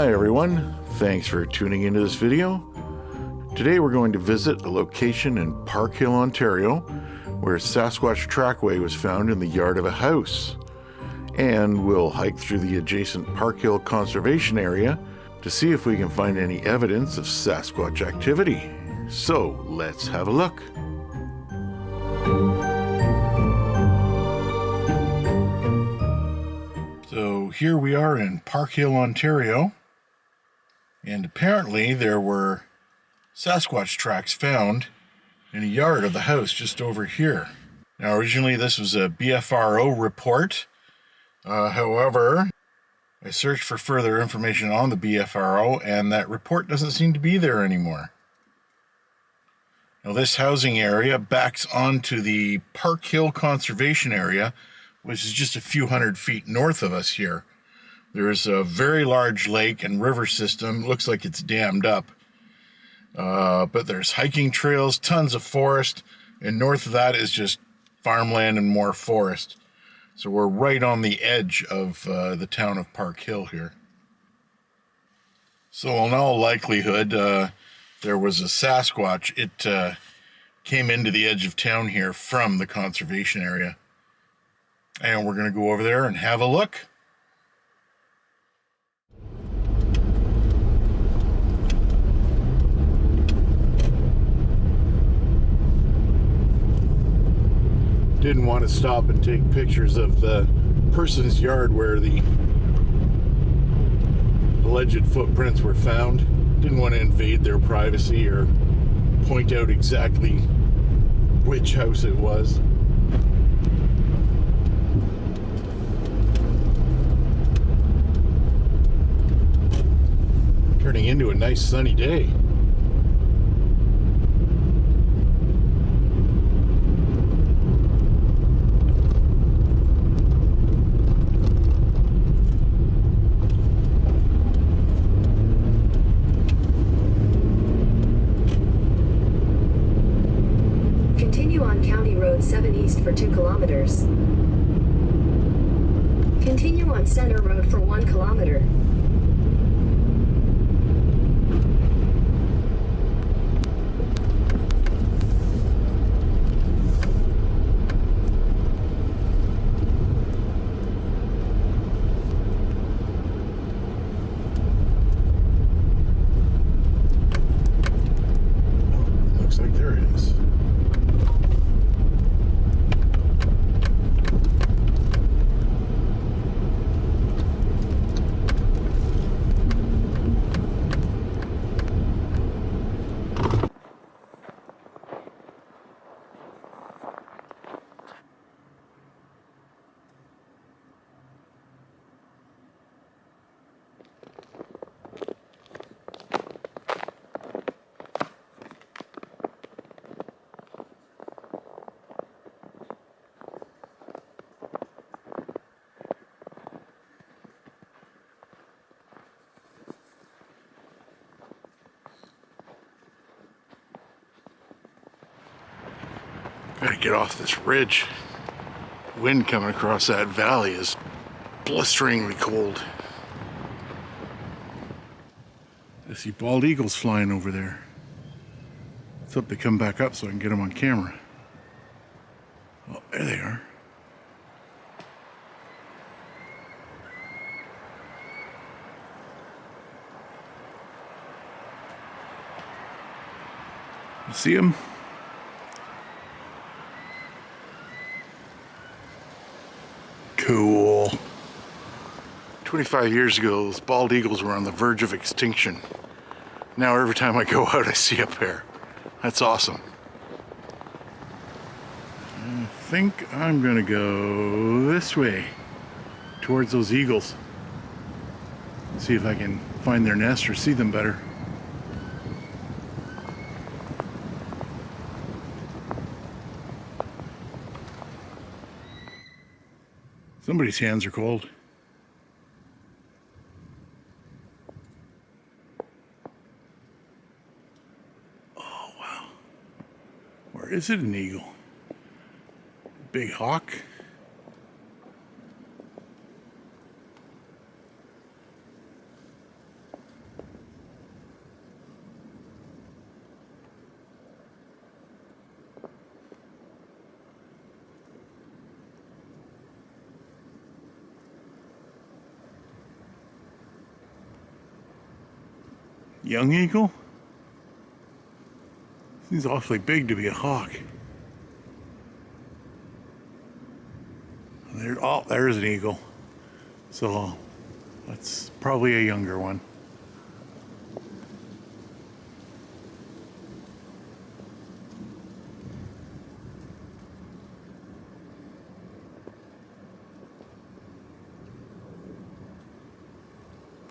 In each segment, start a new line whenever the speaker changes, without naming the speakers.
Hi everyone, thanks for tuning into this video. Today we're going to visit a location in Parkhill, Ontario, where Sasquatch Trackway was found in the yard of a house. And we'll hike through the adjacent Parkhill conservation area to see if we can find any evidence of Sasquatch activity. So let's have a look. So here we are in Parkhill, Ontario, and apparently there were Sasquatch tracks found in a yard of the house just over here. Now originally this was a BFRO report, however I searched for further information on the BFRO and that report doesn't seem to be there anymore. Now this housing area backs onto the Parkhill Conservation Area, which is just a few hundred feet north of us here. There's a very large lake and river system. Looks like it's dammed up. But there's hiking trails, tons of forest, and north of that is just farmland and more forest. So we're right on the edge of the town of Parkhill here. So in all likelihood, there was a Sasquatch. It came into the edge of town here from the conservation area. And we're going to go over there and have a look. Didn't want to stop and take pictures of the person's yard where the alleged footprints were found. Didn't want to invade their privacy or point out exactly which house it was. Turning into a nice sunny day.
Continue on County Road 7 East for 2 kilometers. Continue on Center Road for 1 kilometer.
Looks like there is. Gotta get off this ridge. Wind coming across that valley is blisteringly cold. I see bald eagles flying over there. Let's hope they come back up so I can get them on camera. Oh, there they are. You see them? Cool. 25 years ago, those bald eagles were on the verge of extinction. Now every time I go out, I see a pair. That's awesome. I think I'm gonna go this way, towards those eagles. See if I can find their nest or see them better. Somebody's hands are cold. Oh, wow. Or is it an eagle? Big hawk? Young eagle? He's awfully big to be a hawk. There's an eagle. So that's probably a younger one.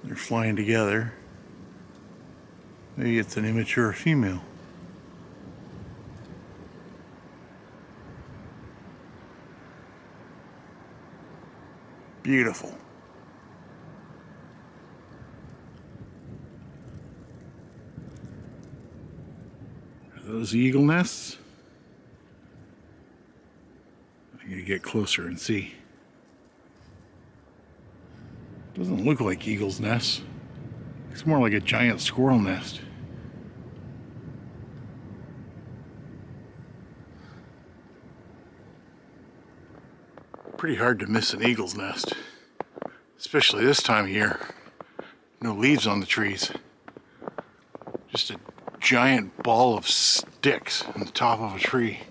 They're flying together. Maybe it's an immature female. Beautiful. Are those eagle nests? I'm gonna get closer and see. Doesn't look like eagle's nest. Looks more like a giant squirrel nest. Pretty hard to miss an eagle's nest, especially this time of year. No leaves on the trees. Just a giant ball of sticks on the top of a tree.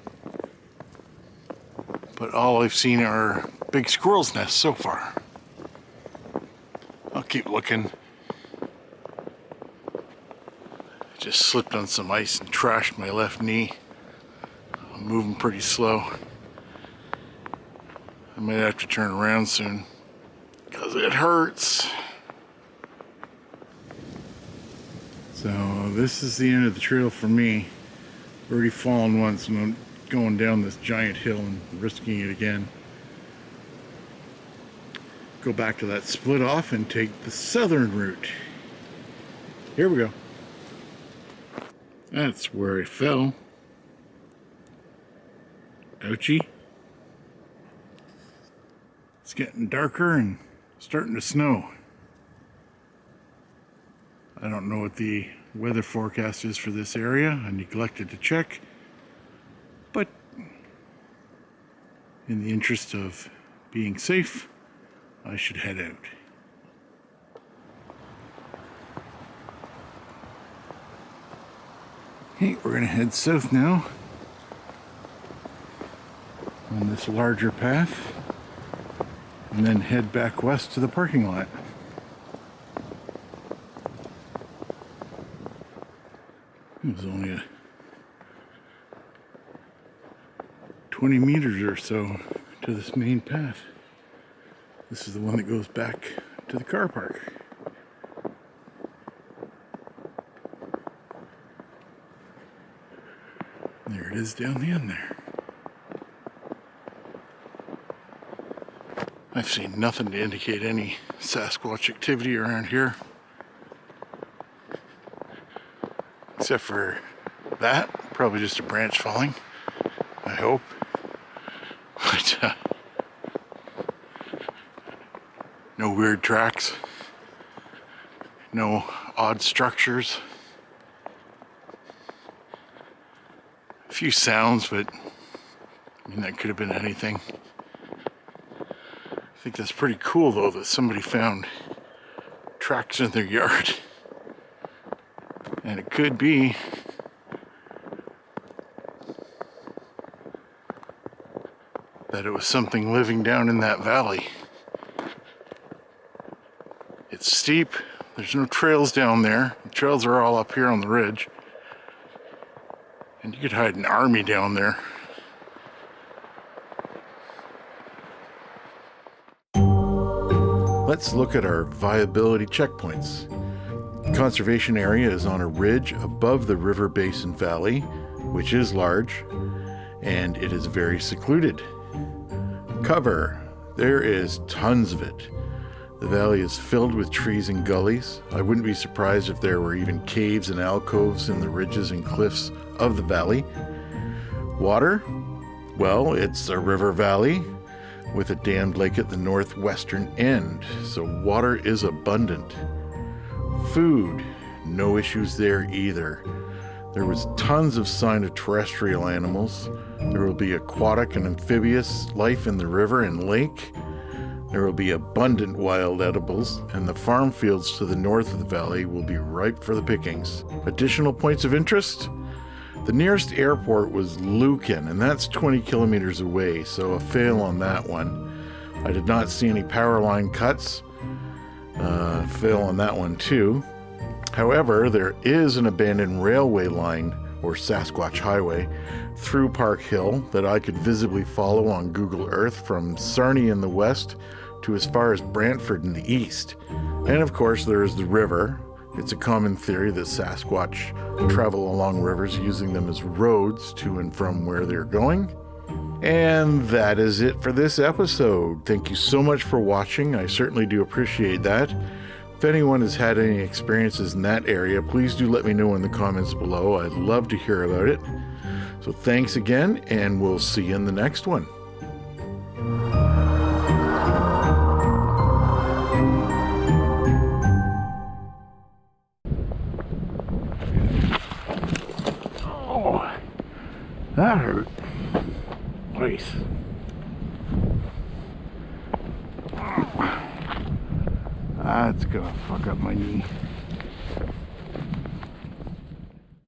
But all I've seen are big squirrel's nests so far. I'll keep looking. I just slipped on some ice and trashed my left knee. I'm moving pretty slow. I might have to turn around soon because it hurts. So this is the end of the trail for me. I've already fallen once and I'm going down this giant hill and risking it again. Go back to that split off and take the southern route. Here we go. That's where I fell. Ouchie. It's getting darker and starting to snow. I don't know what the weather forecast is for this area. I neglected to check. But in the interest of being safe, I should head out. Okay, we're gonna head south now on this larger path and then head back west to the parking lot. It was only a 20 meters or so to this main path. This is the one that goes back to the car park. There it is down the end there. I've seen nothing to indicate any Sasquatch activity around here. Except for that, probably just a branch falling, I hope. But no weird tracks, no odd structures. A few sounds, but I mean, that could have been anything. I think that's pretty cool though that somebody found tracks in their yard. And it could be that it was something living down in that valley. It's steep, there's no trails down there. The trails are all up here on the ridge. And you could hide an army down there. Let's look at our viability checkpoints. The conservation area is on a ridge above the river basin valley, which is large, and it is very secluded. Cover. There is tons of it. The valley is filled with trees and gullies. I wouldn't be surprised if there were even caves and alcoves in the ridges and cliffs of the valley. Water? Well, it's a river valley with a dammed lake at the northwestern end, so water is abundant. Food, no issues there either. There was tons of sign of terrestrial animals. There will be aquatic and amphibious life in the river and lake. There will be abundant wild edibles, and the farm fields to the north of the valley will be ripe for the pickings. Additional points of interest? The nearest airport was Lucan, and that's 20 kilometers away, so a fail on that one. I did not see any power line cuts. Fail on that one too. However, there is an abandoned railway line, or Sasquatch Highway, through Parkhill that I could visibly follow on Google Earth from Sarnia in the west to as far as Brantford in the east. And of course, there is the river. It's a common theory that Sasquatch travel along rivers using them as roads to and from where they're going. And that is it for this episode. Thank you so much for watching. I certainly do appreciate that. If anyone has had any experiences in that area, please do let me know in the comments below. I'd love to hear about it. So thanks again, and we'll see you in the next one. Oh, that hurt. Nice. That's gonna fuck up my knee.